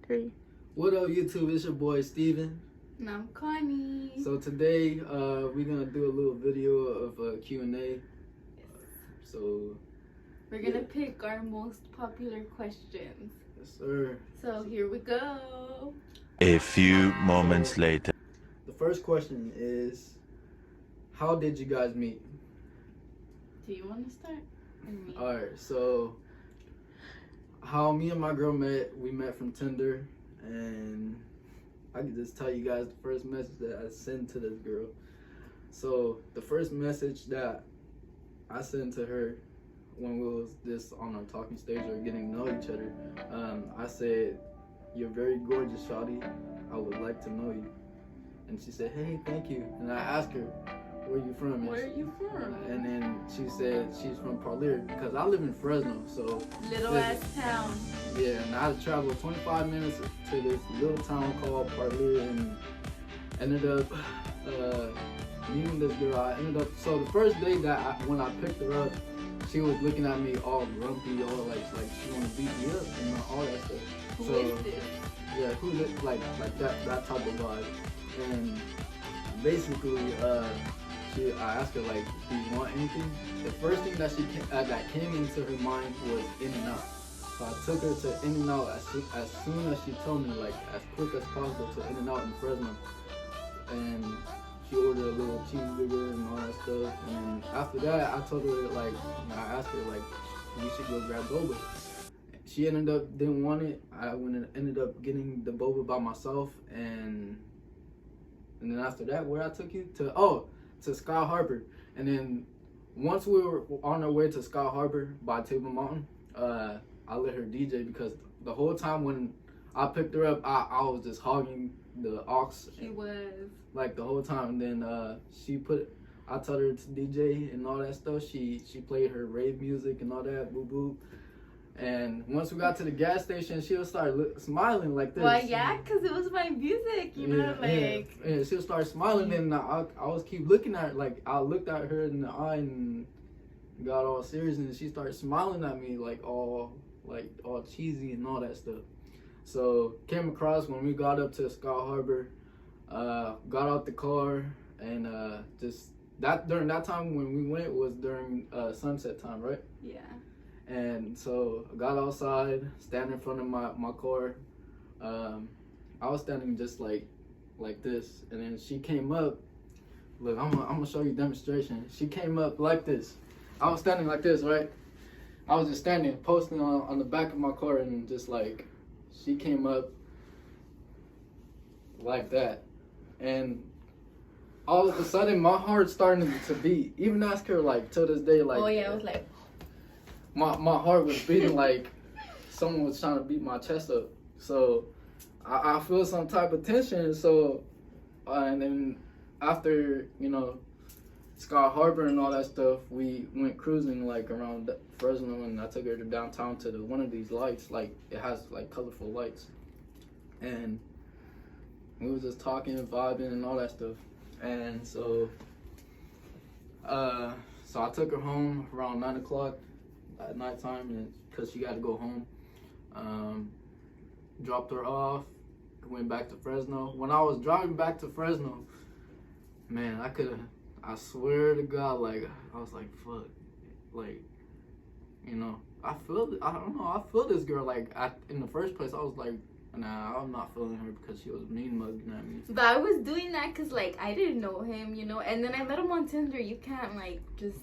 3. What up, YouTube? It's your boy Steven. And I'm Connie. So today, we're gonna do a little video of a Q&A. So we're gonna pick our most popular questions. Yes, sir. So here we go. A few moments later. The first question is, how did you guys meet? Do you want to start? Alright, so how me and my girl met, we met from Tinder, and I can just tell you guys the first message that I sent to this girl. So the first message that I sent to her when we was just on our talking stage or getting to know each other, I said, "You're very gorgeous, shawty. I would like to know you." And she said, "Hey, thank you." And I asked her, "Where you from?" Where are you from? And then she said she's from Parlier, because I live in Fresno, so little ass town. Yeah, and I had to travel 25 minutes to this little town called Parlier, and ended up meeting this girl. So the first day that when I picked her up, she was looking at me all grumpy, all like she wanted to beat me up and all that stuff. Who is this? Yeah, who like that type of vibe. And basically, I asked her, like, "Do you want anything?" The first thing that that came into her mind was In-N-Out. So I took her to In-N-Out as soon as she told me, like, as quick as possible, to In-N-Out in Fresno. And she ordered a little cheeseburger and all that stuff. And after that, I told her, like, I asked her, like, we should go grab boba. She didn't want it. I ended up getting the boba by myself. And then after that, where I took you to Sky Harbor. And then once we were on our way to Sky Harbor by Table Mountain, I let her DJ, because the whole time when I picked her up, I was just hogging the aux. She was. Like the whole time. And then I told her to DJ and all that stuff. She played her rave music and all that, boo boo. And once we got to the gas station, she'll start smiling like this. Well, yeah, because it was my music, you know, like. Yeah, she'll start smiling, and I was keep looking at her, like, I looked at her in the eye and got all serious, and she started smiling at me, like all cheesy and all that stuff. So, came across when we got up to Sky Harbor, got out the car, and during that time when we went was during sunset time, right? Yeah. And so I got outside, standing in front of my car. I was standing just like this, and then she came up. Look, I'm gonna show you a demonstration. She came up like this. I was standing like this, right? I was just standing, posting on the back of my car, and just like, she came up like that. And all of a sudden, my heart's starting to beat. Even ask her, like, till this day, like. Oh yeah, I was like. My heart was beating like someone was trying to beat my chest up. So I feel some type of tension. So and then after, Sky Harbor and all that stuff, we went cruising like around Fresno, and I took her to downtown to one of these lights. Like, it has like colorful lights, and we was just talking and vibing and all that stuff. And so I took her home around 9 o'clock at nighttime, and because she got to go home. Dropped her off, went back to Fresno. When I was driving back to Fresno, man, I swear to God, like, I was like, fuck, like, I feel this girl. Like, in the first place, I was like, nah, I'm not feeling her, because she was mean mugging at me. But I was doing that because, like, I didn't know him, and then I met him on Tinder. You can't, like, just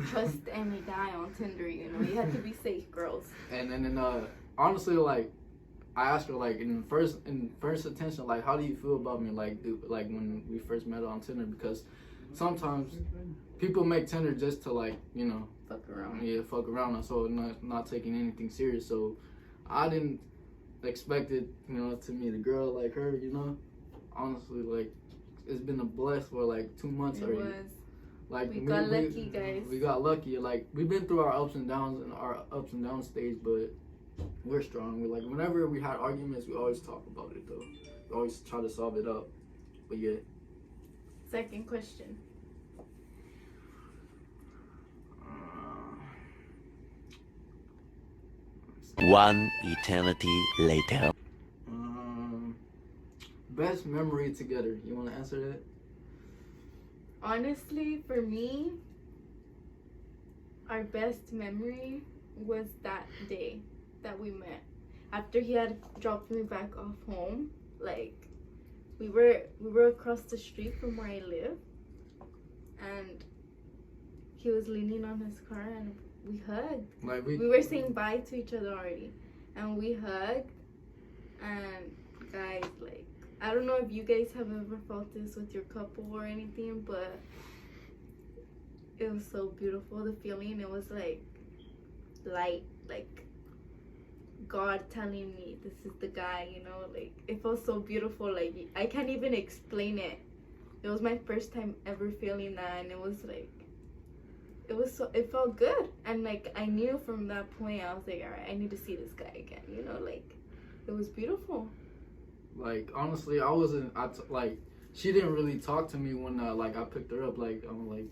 trust any guy on Tinder, You have to be safe, girls. And then, honestly, like, I asked her, like, in first attention, like, how do you feel about me, like when we first met on Tinder? Because sometimes people make Tinder just to, like, fuck around. Yeah, fuck around, and so not taking anything serious. So I didn't expect it, to meet a girl like her, Honestly, like, it's been a bless for like 2 months already. It was. Like, we got lucky, guys. We got lucky. Like, we've been through our ups and downs stage, but we're strong. We, like, whenever we had arguments, we always talk about it, though. We always try to solve it up. But yeah. Second question. One eternity later. best memory together. You want to answer that? Honestly, for me, our best memory was that day that we met. After he had dropped me back off home, like we were across the street from where I live, and he was leaning on his car and we hugged. Like We were saying bye to each other already, and we hugged. And guys, like, I don't know if you guys have ever felt this with your couple or anything, but it was so beautiful. The feeling, it was like light, like God telling me this is the guy, you know, like it felt so beautiful. Like I can't even explain it. It was my first time ever feeling that, and it was like, it felt good. And like I knew from that point, I was like, all right, I need to see this guy again, you know, like it was beautiful. Like honestly, I wasn't. Like she didn't really talk to me when like I picked her up. Like I'm like,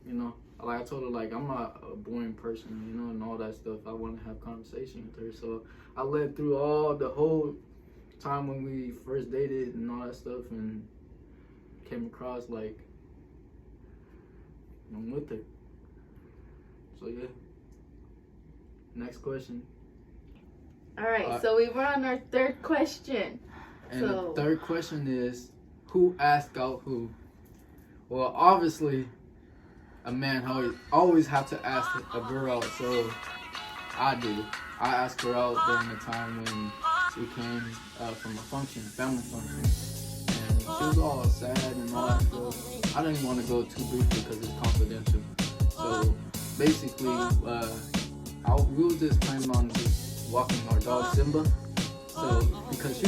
you know, like I told her like I'm not a boring person, you know, and all that stuff. I want to have conversation with her. So I led through all the whole time when we first dated and all that stuff, and came across like I'm with her. So yeah. Next question. All right, so we were on our third question. And So- the third question is, who asked out who? Well, obviously, a man always have to ask a girl out, so I did it. I asked her out during the time when we came from a family function. And she was all sad and all that stuff. I didn't want to go too briefly because it's confidential. So basically, we was just planning on just walking our dog Simba. So because she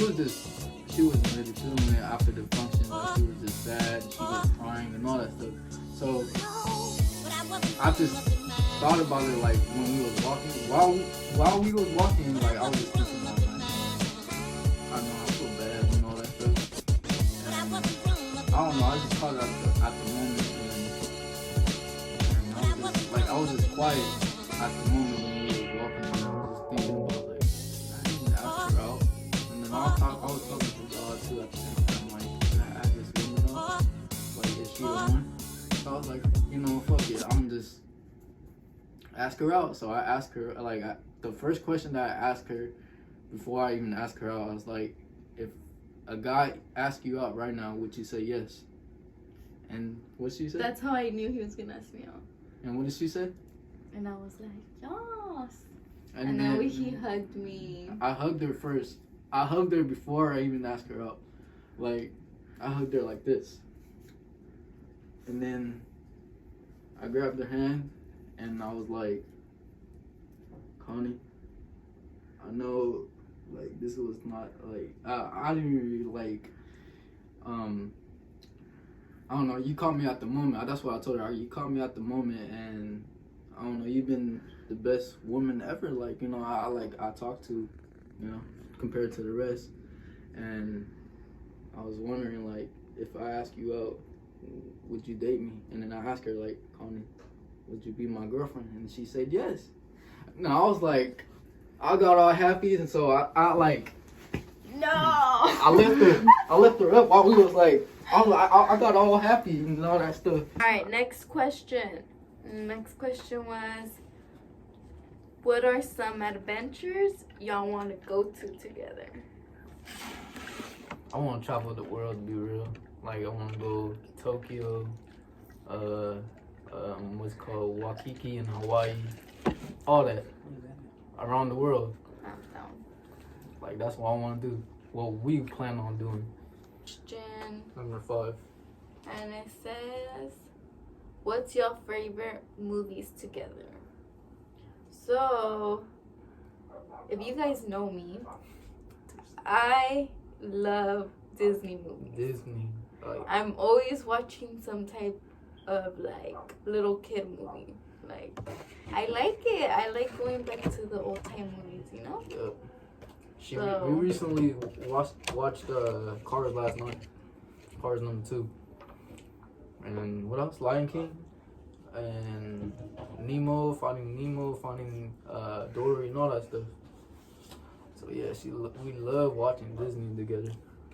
wasn't really feeling it after the function, like she was just sad, she was crying and all that stuff. So I just thought about it like when we was walking, while we was walking, like I was just thinking about like, I know I feel bad and all that stuff. And I don't know, I just thought at the moment, and I was just quiet at the moment when we was walking, and I was just thinking about like, I didn't ask her out, and then I was talking to God too at the same time, like, can I ask this woman out? Like, is she the one? So I was like, you know, fuck it, I'm just ask her out. So I asked her, like, the first question that I asked her before I even asked her out, I was like, if a guy asked you out right now, would you say yes? And what she said? That's how I knew he was gonna ask me out. And what did she say? And I was like, yes. And then then he hugged me. I hugged her first. I hugged her before I even asked her out. Like, I hugged her like this. And then I grabbed her hand and I was like, Connie, I know, like, this was not, like, I didn't really, like, I don't know, you caught me at the moment. That's what I told her. You caught me at the moment, and I don't know, you've been the best woman ever. Like, you know, I talk to, you know, compared to the rest. And I was wondering, like, if I ask you out, would you date me? And then I asked her, like, Connie, would you be my girlfriend? And she said yes. Now I was like, I got all happy, and so I like, No. I left her up while we was like, I got all happy and all that stuff. All right, next question. Next question was, what are some adventures y'all want to go to together? I want to travel the world, to be real. Like, I want to go to Tokyo, what's it called, Waikiki in Hawaii, all that, around the world. I'm down. Like, that's what I want to do. What we plan on doing. Question. Number 5. And it says, what's your favorite movies together? So, if you guys know me, I love Disney movies. Disney. Like, I'm always watching some type of like little kid movie. Like, I like it. I like going back to the old time movies, you know? we recently watched Cars last night. Cars number 2. And what else? Lion King. And Finding Dory, and all that stuff. So yeah, we love watching Disney together.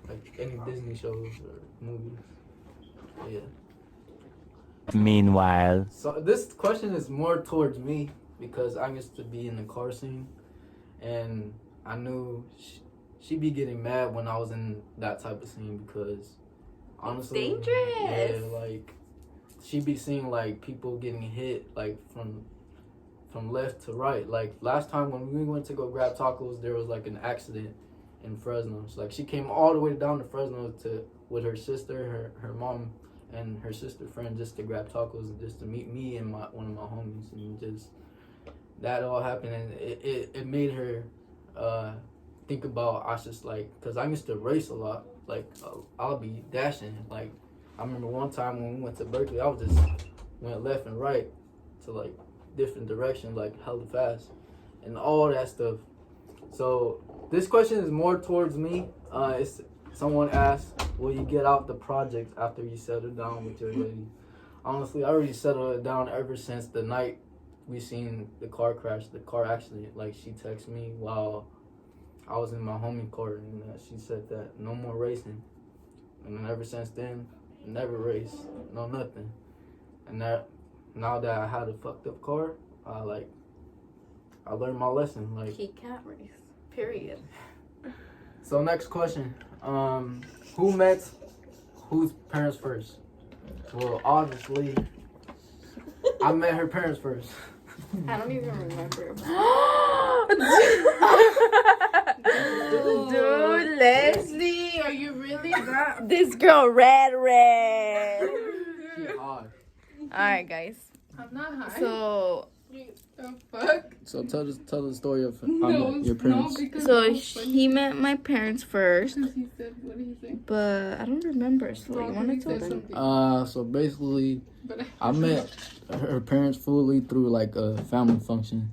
like any Disney shows or movies. Yeah. Meanwhile. So this question is more towards me because I used to be in the car scene, and I knew she'd be getting mad when I was in that type of scene because honestly, It's dangerous. yeah, like she'd be seeing like people getting hit like from left to right. Like last time when we went to go grab tacos, there was like an accident in Fresno. So like she came all the way down to Fresno with her sister, her mom, and her sister friend just to grab tacos and just to meet me and one of my homies, and just that all happened, and it made her think about I just like because I used to race a lot. Like I'll be dashing. Like I remember one time when we went to Berkeley, I was just went left and right to like different directions, like hella fast, and all that stuff. So this question is more towards me. It's someone asked, "Will you get out the project after you settle down with your lady?" Honestly, I already settled it down ever since the night we seen the car crash, the car accident. Like she texted me while I was in my homie car, and she said that no more racing. And then ever since then, never race, no nothing. And that now that I had a fucked up car, I learned my lesson. Like He can't race. Period. so, next question: who met whose parents first? Well, obviously, I met her parents first. I don't even remember. Dude, Leslie, are you really that? This girl red. She hot. Alright, guys. I'm not high. So The fuck? So tell the story of No, your parents. no, because so it was funny. he met my parents first, Because he said, what did he say? but I don't remember. So you Wrong, want he to tell said them? something. So basically, But I met her parents fully through like a family function.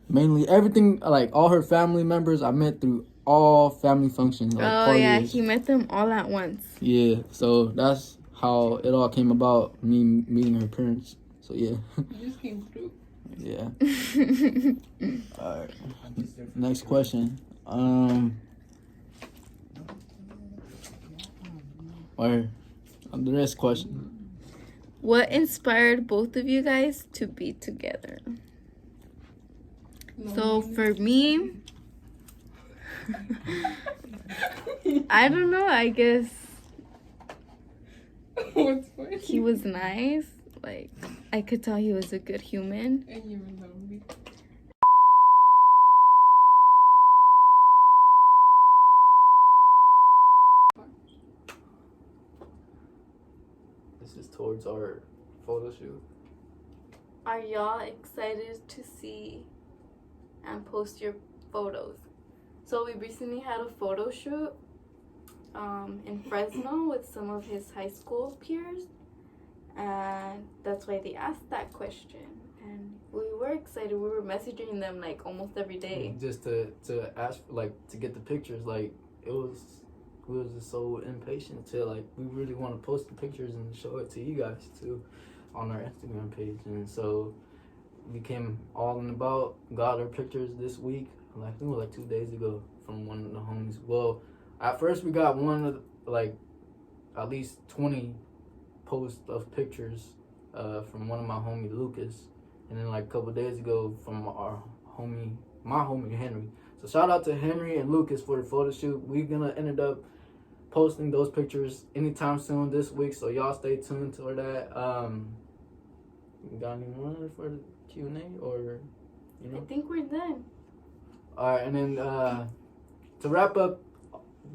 Mainly everything, like all her family members, I met through all family functions. Like Oh yeah, parties. he met them all at once. Yeah, so that's how it all came about. Me meeting her parents. So yeah, you just came through. yeah. All right. Next question. Or the next question. What inspired both of you guys to be together? So for me, I don't know. I guess What's funny? he was nice. Like I could tell he was a good human. And you were lonely. This is towards our photo shoot. Are y'all excited to see and post your photos? So we recently had a photo shoot in Fresno with some of his high school peers, and that's why they asked that question. And we were excited. We were messaging them like almost every day. Just to ask, like, to get the pictures. Like, we was just so impatient to, like, we really want to post the pictures and show it to you guys too on our Instagram page. And so we came all in about, got our pictures this week, like I think it was like 2 days ago, from one of the homies. Well, at first we got one of like at least 20 posts of pictures from one of my homie Lucas, and then like a couple days ago from my homie Henry. So shout out to Henry and Lucas for the photo shoot. We're gonna end up posting those pictures anytime soon this week, so y'all stay tuned to that. You got any more for the Q&A, or I think we're done. all right, and then to wrap up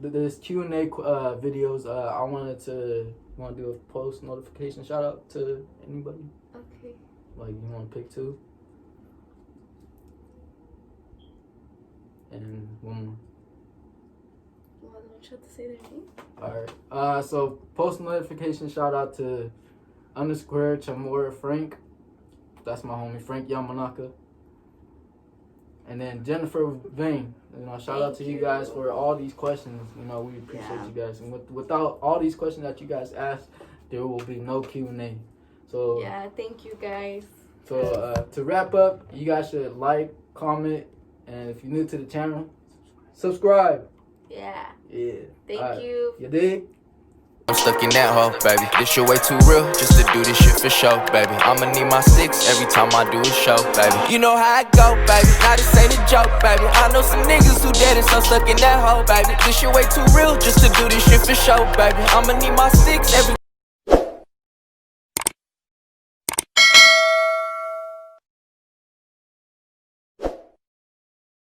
this Q&A videos, I want to do a post notification shout out to anybody. Okay. Like, you want to pick two? And one more. Well, don't you have to say their name? Alright. So post notification shout out to _ Chamora Frank. That's my homie Frank Yamanaka. And then Jennifer Vane. Shout out to you guys for all these questions. We appreciate you guys. And without all these questions that you guys asked, there will be no Q&A. So yeah, thank you guys. So to wrap up, you guys should like, comment, and if you're new to the channel, subscribe. Yeah. Yeah. Thank Alright. you. You dig? I'm stuck in that hole, baby. This shit way too real just to do this shit for show, baby. I'ma need my 6 every time I do a show, baby. You know how I go, baby. Now this ain't a joke, baby. I know some niggas who dead and so stuck in that hole, baby. This shit way too real just to do this shit for show, baby. I'ma need my 6 every